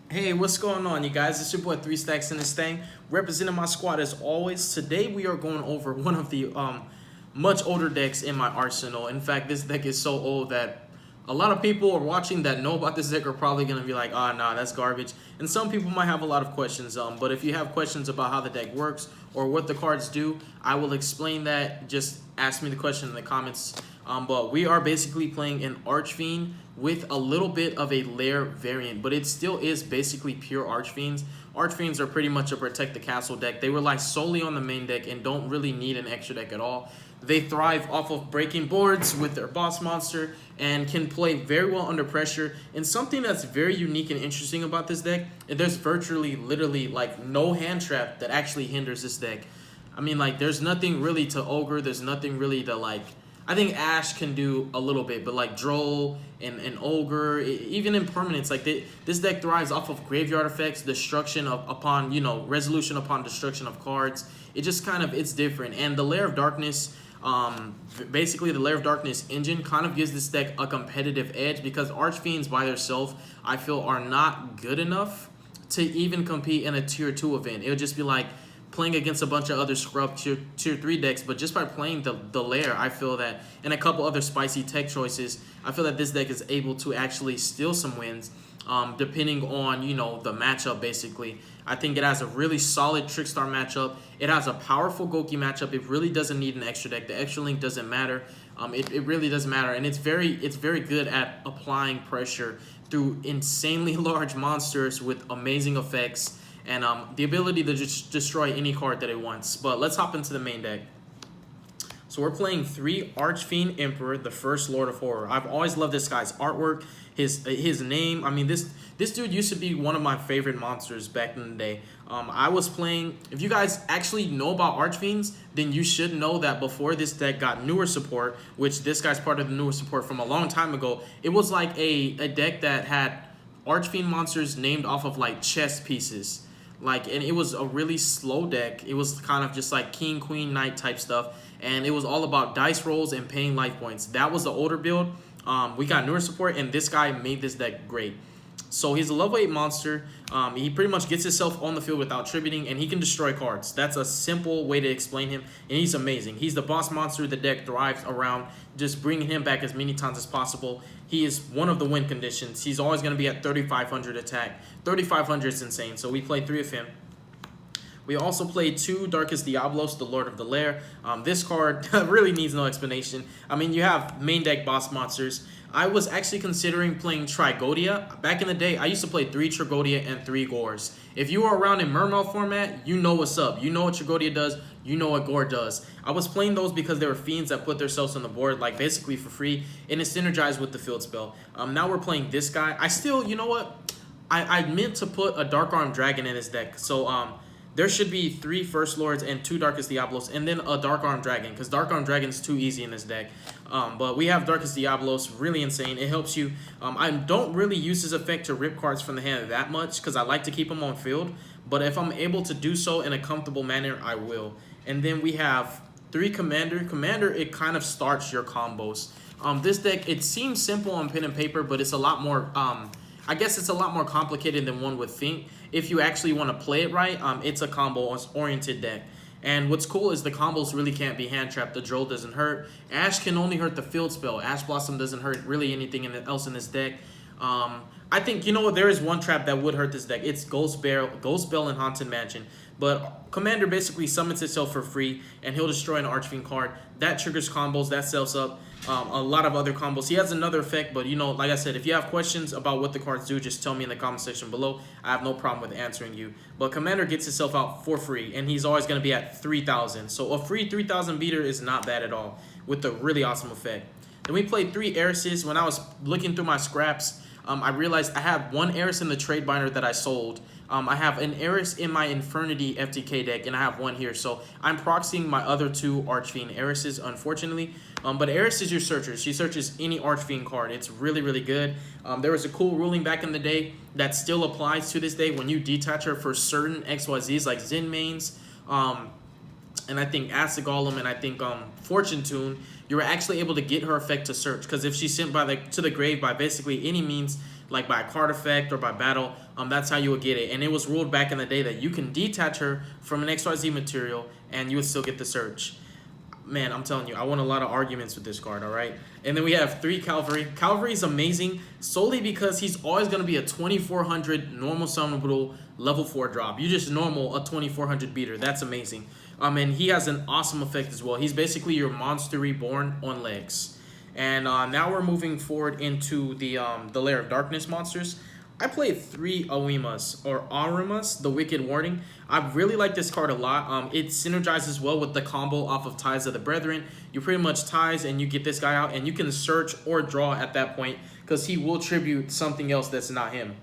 Hey, what's going on, you guys? It's your boy Three Stacks in this thing, representing my squad as always. Today we are going over one of the much older decks in my arsenal. In fact, this deck is so old that a lot of people are watching that know about this deck are probably gonna be like, "Ah, nah, that's garbage." And some people might have a lot of questions. But if you have questions about how the deck works or what the cards do, I will explain that. Just ask me the question in the comments. But we are basically playing an Archfiend with a little bit of a Lair variant, but it still is basically pure Archfiends. Archfiends are pretty much a protect the castle deck. They rely solely on the main deck and don't really need an extra deck at all. They thrive off of breaking boards with their boss monster and can play very well under pressure. And something that's very unique and interesting about this deck, there's virtually, literally, like no hand trap that actually hinders this deck. I mean, like, there's nothing really to Ogre. There's nothing really to, like, I think Ash can do a little bit, but like Droll and Ogre, even in permanents, like this deck thrives off of graveyard effects, destruction upon, resolution upon destruction of cards. It just kind of, it's different. And the Lair of Darkness, basically the Lair of Darkness engine kind of gives this deck a competitive edge because Archfiends by themselves, I feel, are not good enough to even compete in a tier 2 event. It would just be like playing against a bunch of other scrub tier 3 decks, but just by playing the Lair, I feel that, and a couple other spicy tech choices, I feel that this deck is able to actually steal some wins, depending on, the matchup, basically. I think it has a really solid Trickstar matchup. It has a powerful Goki matchup. It really doesn't need an extra deck. The extra link doesn't matter. It really doesn't matter, and it's very good at applying pressure through insanely large monsters with amazing effects and the ability to just destroy any card that it wants. But let's hop into the main deck. So we're playing 3 Archfiend Emperor, the first Lord of Horror. I've always loved this guy's artwork, his name. I mean, this dude used to be one of my favorite monsters back in the day. I was playing. If you guys actually know about Archfiends, then you should know that before this deck got newer support, which this guy's part of the newer support from a long time ago, it was like a deck that had Archfiend monsters named off of like chess pieces. And it was a really slow deck. It was kind of just like king, queen, knight type stuff, and it was all about dice rolls and paying life points. That was the older build. We got newer support, and this guy made this deck great. So he's a level 8 monster. He pretty much gets himself on the field without tributing, and he can destroy cards. That's a simple way to explain him, and he's amazing. He's the boss monster the deck thrives around, just bringing him back as many times as possible. He is one of the win conditions. He's always going to be at 3,500 attack. 3,500 is insane, so we play 3 of him. We also played 2 Darkest Diablos, the Lord of the Lair. This card really needs no explanation. I mean, you have main deck boss monsters. I was actually considering playing Trigodia. Back in the day, I used to play 3 Trigodia and 3 Gores. If you were around in Mermail format, you know what's up. You know what Trigodia does. You know what Gore does. I was playing those because they were fiends that put themselves on the board, like basically for free, and it synergized with the field spell. Now we're playing this guy. I still, you know what? I meant to put a Dark Arm Dragon in his deck. So there should be 3 First Lords and 2 Darkest Diablos, and then a Dark Arm Dragon, because Dark Arm Dragon is too easy in this deck. But we have Darkest Diablos, really insane. It helps you. I don't really use this effect to rip cards from the hand that much, because I like to keep them on field. But if I'm able to do so in a comfortable manner, I will. And then we have 3 Commander. Commander, it kind of starts your combos. This deck, it seems simple on pen and paper, but it's a lot more... I guess it's a lot more complicated than one would think. If you actually want to play it right, it's a combo-oriented deck. And what's cool is the combos really can't be hand-trapped. The Droll doesn't hurt. Ash can only hurt the field spell. Ash Blossom doesn't hurt really anything else in this deck. I think, you know what, there is one trap that would hurt this deck. It's Ghost Bell, and Haunted Mansion. But Commander basically summons itself for free, and he'll destroy an Archfiend card. That triggers combos. That sells up a lot of other combos. He has another effect, but, like I said, if you have questions about what the cards do, just tell me in the comment section below. I have no problem with answering you. But Commander gets himself out for free, and he's always going to be at 3,000. So a free 3,000 beater is not bad at all, with a really awesome effect. Then we played 3 Heiresses. When I was looking through my scraps, I realized I have 1 Heiress in the trade binder that I sold. I have an Heiress in my Infernity FTK deck, and I have 1 here. So I'm proxying my other 2 Archfiend Heiresses, unfortunately. But Heiress is your searcher. She searches any Archfiend card. It's really, really good. There was a cool ruling back in the day that still applies to this day when you detach her for certain XYZs like Zen mains, and I think Acid Golem, and I think Fortune Tune, you were actually able to get her effect to search. Because if she's sent to the grave by basically any means, like by a card effect or by battle, that's how you would get it. And it was ruled back in the day that you can detach her from an XYZ material and you would still get the search. Man, I'm telling you, I won a lot of arguments with this card, all right? And then we have 3 Cavalry. Cavalry is amazing solely because he's always going to be a 2400 normal summonable level 4 drop. You just normal a 2400 beater. That's amazing. And he has an awesome effect as well. He's basically your monster reborn on legs. And now we're moving forward into the Lair of Darkness monsters. I played 3 Aurimas, the Wicked Warning. I really like this card a lot. It synergizes well with the combo off of Ties of the Brethren. You pretty much ties and you get this guy out, and you can search or draw at that point because he will tribute something else that's not him.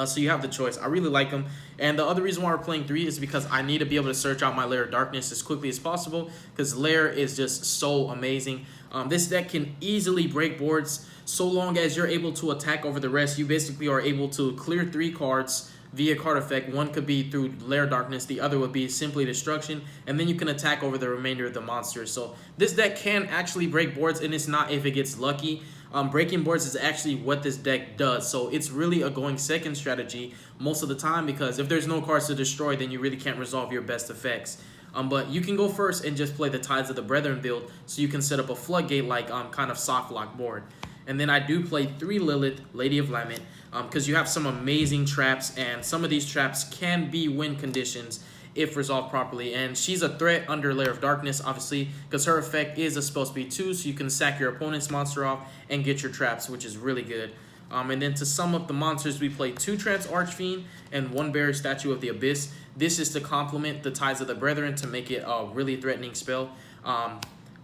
So you have the choice. I really like him. And the other reason why we're playing 3 is because I need to be able to search out my Lair of Darkness as quickly as possible because Lair is just so amazing. This deck can easily break boards so long as you're able to attack over the rest. You basically are able to clear 3 cards via card effect. One could be through Lair of Darkness, the other would be simply destruction, and then you can attack over the remainder of the monsters. So this deck can actually break boards, and it's not if it gets lucky. Breaking boards is actually what this deck does, so it's really a going second strategy most of the time because if there's no cards to destroy, then you really can't resolve your best effects. But you can go first and just play the Tides of the Brethren build, so you can set up a floodgate like kind of soft lock board. And then I do play 3 Lilith, Lady of Lament, because you have some amazing traps, and some of these traps can be win conditions if resolved properly. And she's a threat under Lair of Darkness, obviously, because her effect is a spell speed 2, so you can sack your opponent's monster off and get your traps, which is really good. And then to sum up the monsters, we play 2 Trance Archfiend and 1 Buried Statue of the Abyss. This is to complement the Ties of the Brethren to make it a really threatening spell.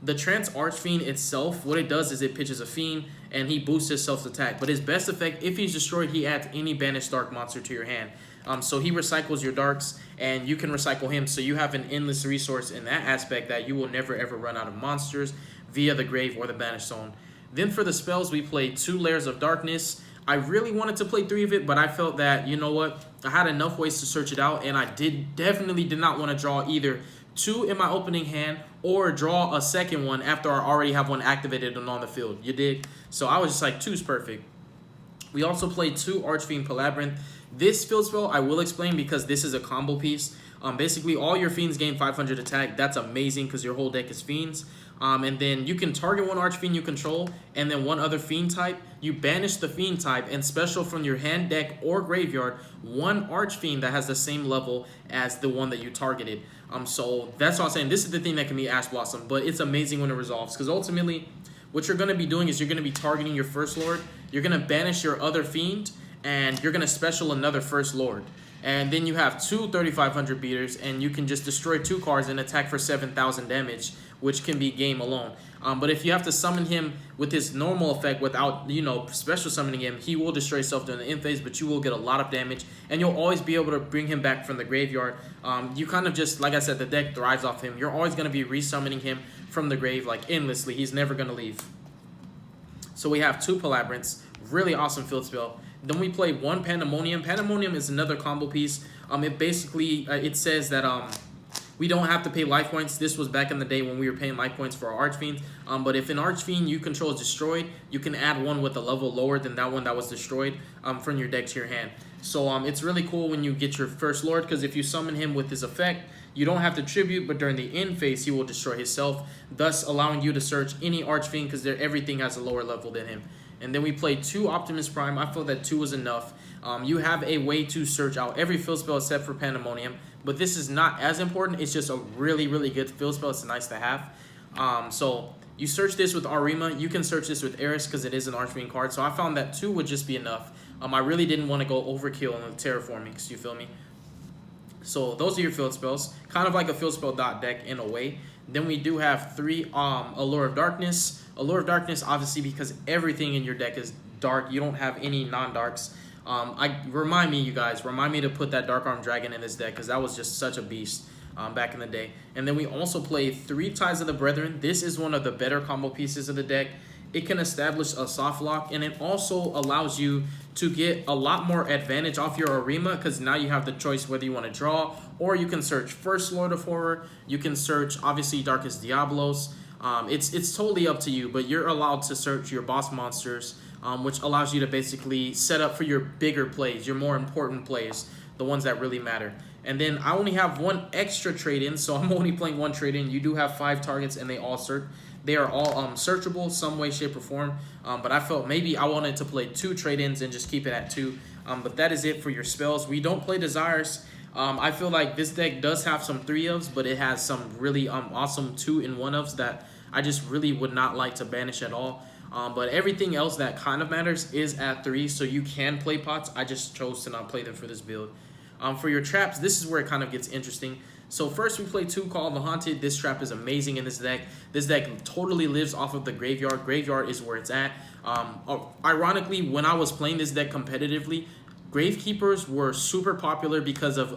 The Trance Archfiend itself, what it does is it pitches a Fiend, and he boosts his self-attack. But his best effect, if he's destroyed, he adds any banished dark monster to your hand. So he recycles your darks, and you can recycle him. So you have an endless resource in that aspect that you will never ever run out of monsters via the grave or the banished zone. Then for the spells, we played 2 Lairs of Darkness. I really wanted to play 3 of it, but I felt that, you know what, I had enough ways to search it out, and I definitely did not want to draw either 2 in my opening hand or draw a second one after I already have one activated and on the field. You dig? So I was just like, 2's perfect. We also played 2 Archfiend Palabyrinth. This field spell I will explain because this is a combo piece. Basically, all your Fiends gain 500 attack. That's amazing because your whole deck is Fiends. And then you can target 1 Archfiend you control and then 1 other Fiend type. You banish the Fiend type and special from your hand, deck, or graveyard 1 Archfiend that has the same level as the one that you targeted. So that's what I'm saying. This is the thing that can be Ash Blossom, but it's amazing when it resolves because ultimately what you're going to be doing is you're going to be targeting your First Lord. You're going to banish your other Fiend and you're going to special another First Lord. And then you have 2 3500 beaters, and you can just destroy 2 cards and attack for 7,000 damage, which can be game alone. But if you have to summon him with his normal effect without, you know, special summoning him, he will destroy himself during the end phase, but you will get a lot of damage, and you'll always be able to bring him back from the graveyard. You kind of just, like I said, the deck thrives off him. You're always going to be resummoning him from the grave, like, endlessly. He's never going to leave. So we have 2 Palabyrinths, really awesome field spell. Then we play 1 Pandemonium. Pandemonium is another combo piece. It basically, it says that we don't have to pay life points. This was back in the day when we were paying life points for our Archfiends. But if an Archfiend you control is destroyed, you can add 1 with a level lower than that one that was destroyed from your deck to your hand. So it's really cool when you get your First Lord, because if you summon him with his effect, you don't have to tribute, but during the end phase, he will destroy himself, thus allowing you to search any Archfiend because everything has a lower level than him. And then we played 2 Optimus Prime. I felt that 2 was enough. You have a way to search out every field spell except for Pandemonium, but this is not as important. It's just a really, really good field spell. It's nice to have. So you search this with Arima. You can search this with Eris because it is an Archfiend card. So I found that 2 would just be enough. I really didn't want to go overkill on the terraforming, you feel me? So those are your field spells. Kind of like a field spell dot deck in a way. Then we do have 3 Allure of Darkness. Allure of Darkness, obviously, because everything in your deck is dark. You don't have any non-darks. Remind me to put that Dark Arm Dragon in this deck because that was just such a beast back in the day. And then we also play 3 Ties of the Brethren. This is one of the better combo pieces of the deck. It can establish a soft lock, and it also allows you to get a lot more advantage off your Arima because now you have the choice whether you want to draw, or you can search First Lord of Horror. You can search, obviously, Darkest Diablos. It's totally up to you, but you're allowed to search your boss monsters which allows you to basically set up for your bigger plays, your more important plays, the ones that really matter. And then I only have one extra trade-in, so I'm only playing one trade-in. You do have 5 targets, and they are all searchable some way, shape, or form. But I felt maybe I wanted to play 2 trade-ins and just keep it at 2. But that is it for your spells. We don't play Desires. I feel like this deck does have some 3-ofs, but it has some really awesome 2-in-1-ofs that I just really would not like to banish at all. But everything else that kind of matters is at 3, so you can play pots. I just chose to not play them for this build. For your traps, this is where it kind of gets interesting. So first we play 2 Call of the Haunted. This trap is amazing in this deck. This deck totally lives off of the graveyard. Graveyard is where it's at. Ironically, when I was playing this deck competitively, Gravekeepers were super popular because of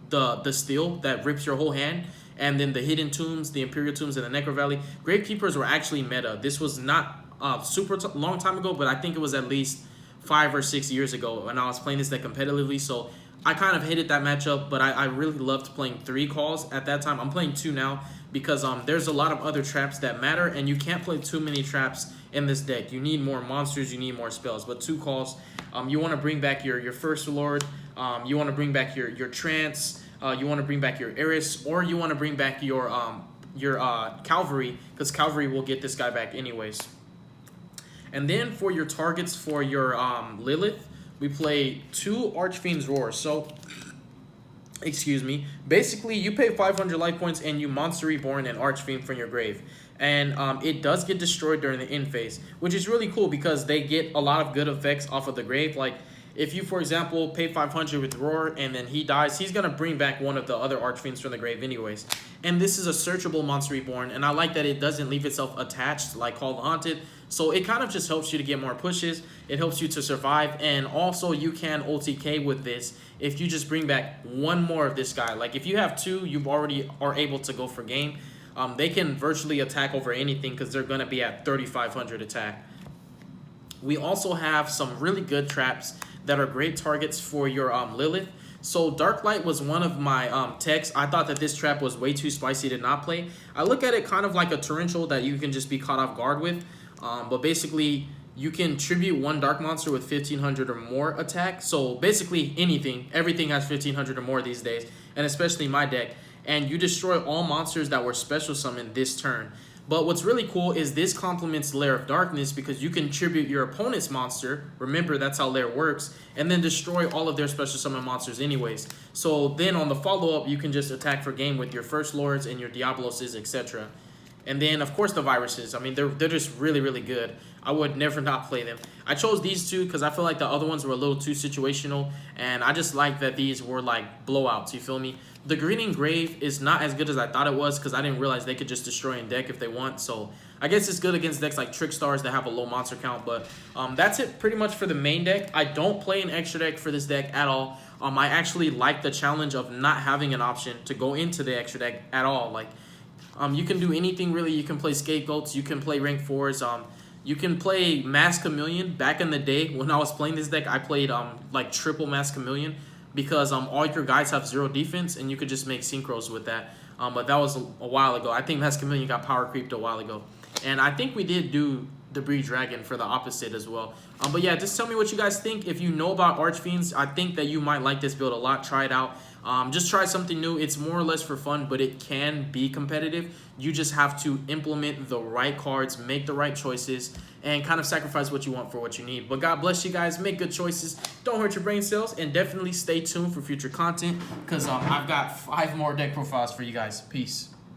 the steal that rips your whole hand, and then the Hidden Tombs, the Imperial Tombs, and the Necro Valley. Gravekeepers were actually meta. This was not super long time ago, but I think it was at least 5 or 6 years ago when I was playing this deck competitively. So I kind of hated that matchup, but I really loved playing 3 calls at that time. I'm playing 2 now because there's a lot of other traps that matter, and you can't play too many traps in this deck. You need more monsters, you need more spells, but 2 calls. You want to bring back your First Lord, you want to bring back your Trance, you want to bring back your Eris, or you want to bring back your Cavalry, because Cavalry will get this guy back anyways. And then for your targets for your Lilith, we play 2 Archfiend's Roar. So, excuse me. Basically, you pay 500 life points and you Monster Reborn an Archfiend from your grave. And it does get destroyed during the end phase, which is really cool because they get a lot of good effects off of the grave. Like, if you, for example, pay 500 with Roar and then he dies, he's going to bring back one of the other Archfiends from the grave anyways. And this is a searchable Monster Reborn, and I like that it doesn't leave itself attached like Call of the Haunted. So it kind of just helps you to get more pushes. It helps you to survive, and also you can OTK with this if you just bring back one more of this guy. Like if you have 2, you already are able to go for game. They can virtually attack over anything because they're going to be at 3,500 attack. We also have some really good traps that are great targets for your Lilith. So Dark Light was one of my techs. I thought that this trap was way too spicy to not play. I look at it kind of like a torrential that you can just be caught off guard with. But basically, you can tribute 1 dark monster with 1,500 or more attack. So basically anything, everything has 1,500 or more these days, and especially my deck. And you destroy all monsters that were special summoned this turn. But what's really cool is this complements Lair of Darkness because you can tribute your opponent's monster. Remember, that's how Lair works. And then destroy all of their special summon monsters anyways. So then on the follow-up, you can just attack for game with your First Lords and your Diaboloses, etc. And then, of course, the Viruses. I mean, they're just really, really good. I would never not play them. I chose these 2 because I feel like the other ones were a little too situational. And I just like that these were like blowouts, you feel me? The Greening Grave is not as good as I thought it was because I didn't realize they could just destroy in deck if they want. So I guess it's good against decks like Trickstars that have a low monster count. But that's it pretty much for the main deck. I don't play an extra deck for this deck at all. I actually like the challenge of not having an option to go into the extra deck at all. Like, you can do anything really. You can play Scapegoats. You can play Rank 4s. You can play Mask Chameleon. Back in the day when I was playing this deck, I played like triple Mask Chameleon because all your guys have 0 defense and you could just make synchros with that. But that was a while ago. I think Mask Chameleon got power creeped a while ago. And I think we did do the Breed Dragon for the opposite as well. But yeah, just tell me what you guys think. If you know about Archfiends, I think that you might like this build a lot. Try it out. Just try something new. It's more or less for fun, but it can be competitive. You just have to implement the right cards, make the right choices, and kind of sacrifice what you want for what you need. But God bless you guys. Make good choices. Don't hurt your brain cells, and definitely stay tuned for future content because I've got 5 more deck profiles for you guys. Peace.